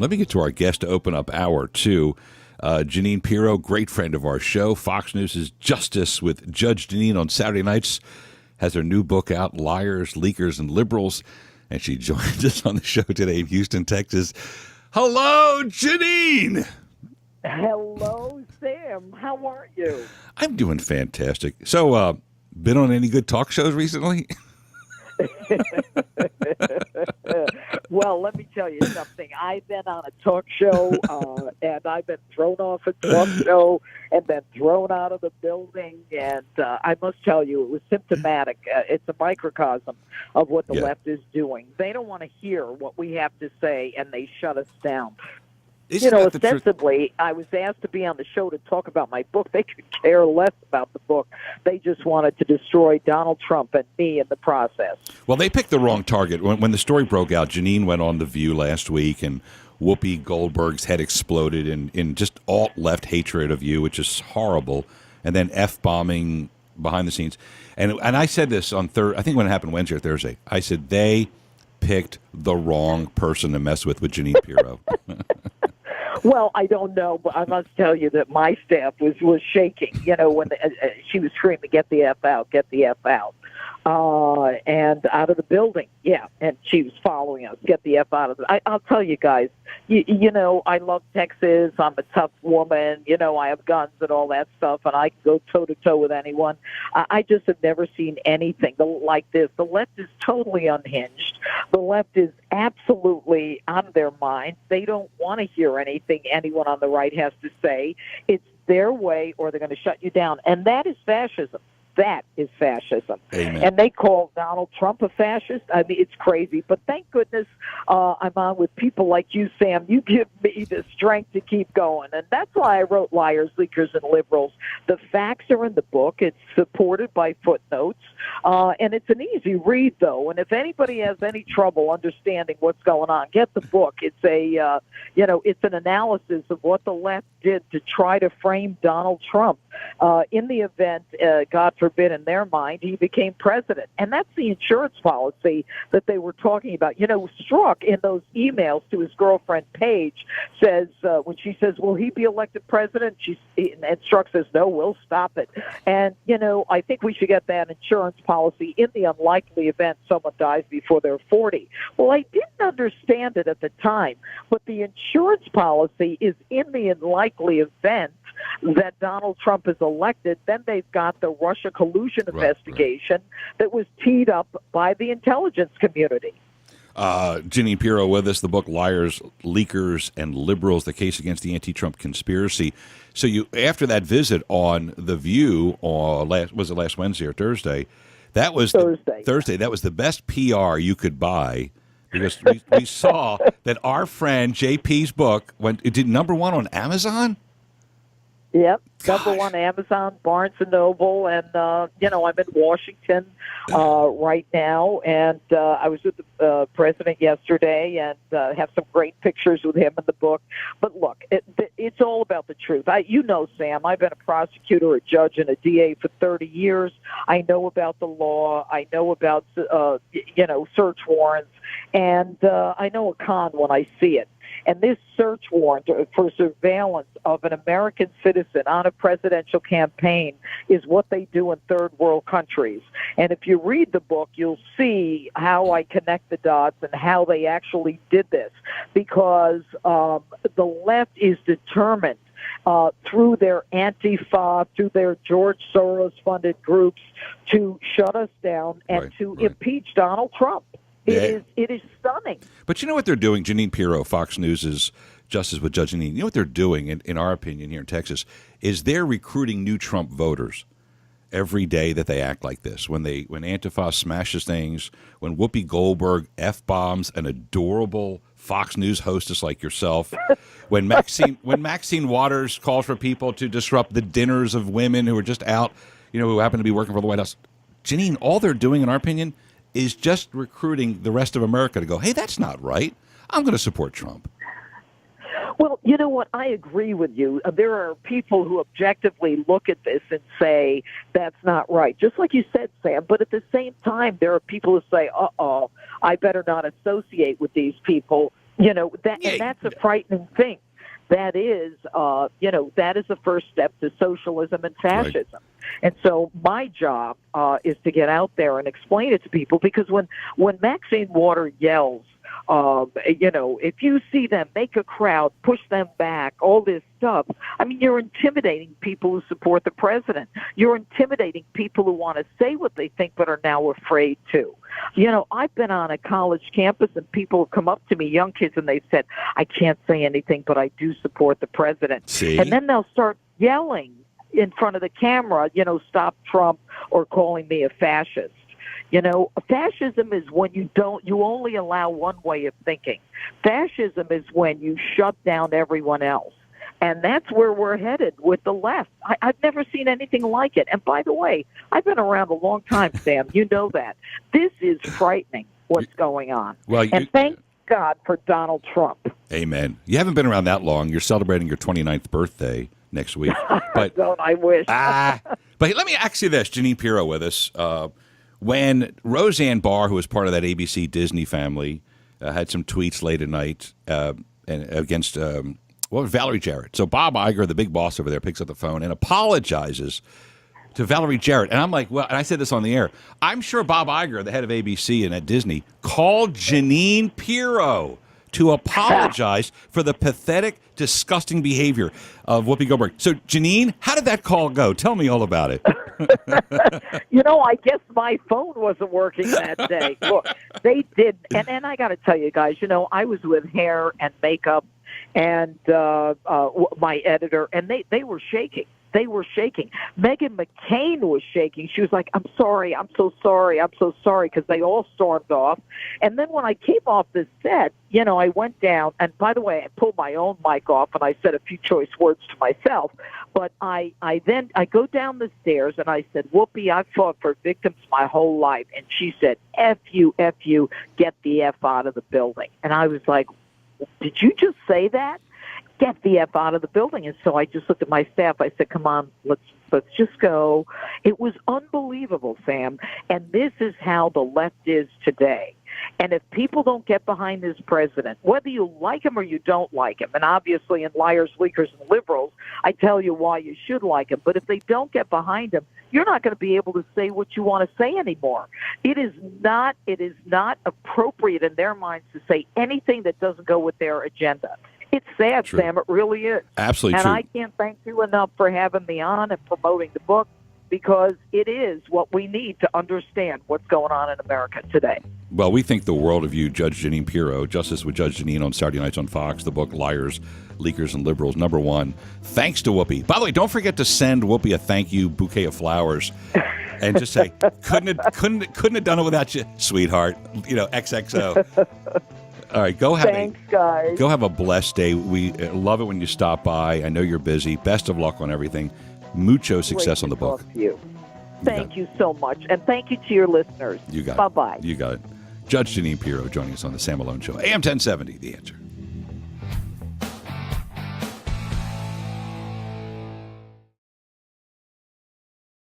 Let me get to our guest to open up hour two. Jeanine Pirro, great friend of our show. Fox News' Justice with Judge Jeanine on Saturday nights, has her new book out, Liars, Leakers, and Liberals. And she joins us on the show today in Houston, Texas. Hello, Jeanine! Hello, Sam. How are you? I'm doing fantastic. So, been on any good talk shows recently? Well, let me tell you something. I've been on a talk show, and I've been thrown off a talk show and been thrown out of the building. And I must tell you, it was symptomatic. It's a microcosm of what the left is doing. They don't want to hear what we have to say, and they shut us down. Ostensibly, I was asked to be on the show to talk about my book. They could care less about the book. They just wanted to destroy Donald Trump and me in the process. Well, they picked the wrong target. When the story broke out, Jeanine went on The View last week, and Whoopi Goldberg's head exploded in just alt-left hatred of you, which is horrible, and then F-bombing behind the scenes. And I said this on I think when it happened Wednesday or Thursday, I said they picked the wrong person to mess with Jeanine Pirro. Well, I don't know, but I must tell you that my staff was shaking, when she was screaming, "Get the F out, get the F out," and out of the building. Yeah, and she was following us. Get the F out of the... I'll tell you guys, I love Texas. I'm a tough woman. I have guns and all that stuff, and I can go toe-to-toe with anyone. I just have never seen anything like this. The left is totally unhinged. The left is absolutely out of their mind. They don't want to hear anything anyone on the right has to say. It's their way or they're going to shut you down. And that is fascism. That is fascism. Amen. And they call Donald Trump a fascist. I mean, it's crazy. But thank goodness I'm on with people like you, Sam. You give me the strength to keep going. And that's why I wrote Liars, Leakers, and Liberals. The facts are in the book. It's supported by footnotes. And it's an easy read, though. And if anybody has any trouble understanding what's going on, get the book. It's it's an analysis of what the left did to try to frame Donald Trump. In the event, God forbid, in their mind, he became president. And that's the insurance policy that they were talking about. Strzok, in those emails to his girlfriend, Paige, says, when she says, will he be elected president? And Strzok says, no, we'll stop it. And, I think we should get that insurance policy in the unlikely event someone dies before they're 40. Well, I didn't understand it at the time, but the insurance policy is in the unlikely event that Donald Trump is elected. Then they've got the Russia collusion investigation that was teed up by the intelligence community. Jeanine Pirro with us, the book Liars, Leakers, and Liberals, the case against the anti-Trump conspiracy. So you, after that visit on The View, was it last Wednesday or Thursday? That was Thursday. That was the best PR you could buy, because we saw that our friend JP's book it did number one on Amazon. Yep. Gosh. Number one, Amazon, Barnes & Noble, and, I'm in Washington right now, and I was with the president yesterday and have some great pictures with him in the book. But look, it's all about the truth. Sam, I've been a prosecutor, a judge, and a DA for 30 years. I know about the law. I know about, search warrants, and I know a con when I see it. And this search warrant for surveillance of an American citizen on a presidential campaign is what they do in third world countries. And if you read the book, you'll see how I connect the dots and how they actually did this. Because the left is determined through their Antifa, through their George Soros-funded groups, to shut us down and to impeach Donald Trump. It is stunning. But you know what they're doing? Jeanine Pirro, Fox News' Justice with Judge Jeanine. You know what they're doing, in our opinion, here in Texas, is they're recruiting new Trump voters every day that they act like this. When Antifa smashes things, when Whoopi Goldberg F-bombs an adorable Fox News hostess like yourself, when Maxine Waters calls for people to disrupt the dinners of women who are just out, who happen to be working for the White House. Jeanine, all they're doing, in our opinion, is just recruiting the rest of America to go, hey, that's not right. I'm going to support Trump. Well, you know what? I agree with you. There are people who objectively look at this and say that's not right, just like you said, Sam. But at the same time, there are people who say, I better not associate with these people And that's a frightening thing. That is, that is the first step to socialism and fascism. Right. And so my job is to get out there and explain it to people, because when Maxine Waters yells, if you see them, make a crowd, push them back, all this stuff. I mean, you're intimidating people who support the president. You're intimidating people who want to say what they think but are now afraid to. I've been on a college campus and people have come up to me, young kids, and they've said, I can't say anything, but I do support the president. See? And then they'll start yelling in front of the camera, stop Trump, or calling me a fascist. Fascism is when you only allow one way of thinking. Fascism is when you shut down everyone else. And that's where we're headed with the left. I've never seen anything like it. And by the way, I've been around a long time, Sam. You know that. This is frightening, what's going on. Well, and thank God for Donald Trump. Amen. You haven't been around that long. You're celebrating your 29th birthday next week. But don't I wish. But let me ask you this. Jeanine Pirro with us. When Roseanne Barr, who was part of that ABC Disney family, had some tweets late at night and against Valerie Jarrett. So Bob Iger, the big boss over there, picks up the phone and apologizes to Valerie Jarrett. And I'm like, well, and I said this on the air, I'm sure Bob Iger, the head of ABC and at Disney, called Jeanine Pirro to apologize for the pathetic, disgusting behavior of Whoopi Goldberg. So, Jeanine, how did that call go? Tell me all about it. I guess my phone wasn't working that day. Look, they did. And I got to tell you guys, I was with hair and makeup and my editor, and they were shaking. They were shaking. Meghan McCain was shaking. She was like, I'm sorry, I'm so sorry, because they all stormed off. And then when I came off the set, I went down, and by the way, I pulled my own mic off, and I said a few choice words to myself. But I go down the stairs, and I said, Whoopi, I've fought for victims my whole life. And she said, F you, get the F out of the building. And I was like, did you just say that? Get the F out of the building. And so I just looked at my staff. I said, come on, let's just go. It was unbelievable, Sam. And this is how the left is today. And if people don't get behind this president, whether you like him or you don't like him, and obviously in liars, leakers, and liberals, I tell you why you should like him. But if they don't get behind him, you're not going to be able to say what you want to say anymore. It is not appropriate in their minds to say anything that doesn't go with their agenda. It's sad, true. Sam. It really is. Absolutely and true. And I can't thank you enough for having me on and promoting the book, because it is what we need to understand what's going on in America today. Well, we think the world of you, Judge Jeanine Pirro, Justice with Judge Jeanine on Saturday nights on Fox, the book Liars, Leakers, and Liberals, #1. Thanks to Whoopi. By the way, don't forget to send Whoopi a thank you bouquet of flowers and just say, couldn't have done it without you, sweetheart. XXO. All right, Thanks, guys. Go have a blessed day. We love it when you stop by. I know you're busy. Best of luck on everything. Mucho success on the book. Talk to you. Thank you so much. And thank you to your listeners. You got it. Bye-bye. You got it. Judge Jeanine Pirro joining us on the Sam Malone Show. AM 1070, The Answer.